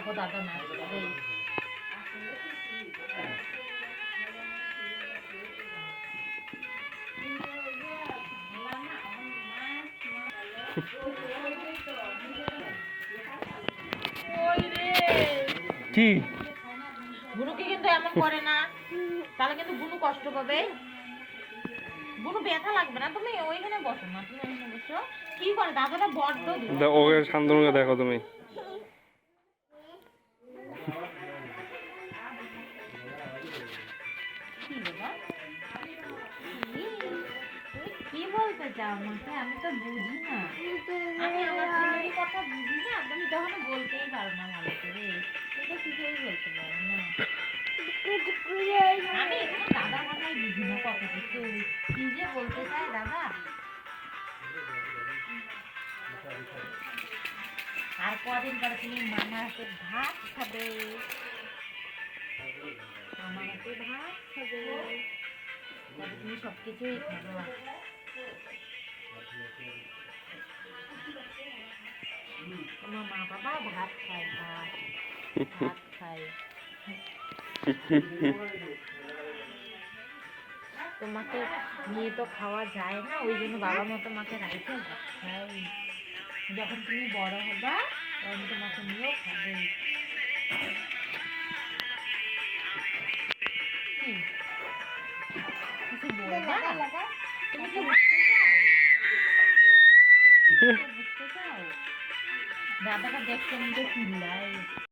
দেখো দাদা নাচ করে। কি বুনুকে কিন্তু এমন করে না, তাহলে কিন্তু বুনু কষ্ট পাবে। বুনু ব্যথা লাগবে না, তুমি ওইখানে বসো না, তুমি ওইখানে বসো। কি করে দাদাটা বড্ড ওকে শান্তনুকে দেখো তুমি। কি বলতে চাও আমাকে? আমি তো বুঝি না, আমি আমার ছেলের কথা বুঝি না, তুমি তখন বলতেই পারো না ভালো করে, এটা কিছুই বলতে পারো না। আমি এখানে দাদা কথাই বুঝি না, কত কিছু কি যে বলতে চায় দাদা। আর কদিন পরে তুমি মামার হাতে ভাত খাবে, মামার হাতে ভাত খাবে, তবে তুমি সবকিছুই খাবে। তোমার মা বাবা ভাত খায়, ভাত ভাত খায়। তোমাকে নিয়ে তো খাওয়া যায় না, ওই জন্য বাবা মা তোমাকে রাইখে ভাত খায়। যখন তুমি বড় হবা তখন তোমাকে নিয়েও খাবে। কিছু বলবা? তুমি কি বুঝতে চাও? বুঝতে চাও? দাদাটা দেখতে নিজে চিল্লায়।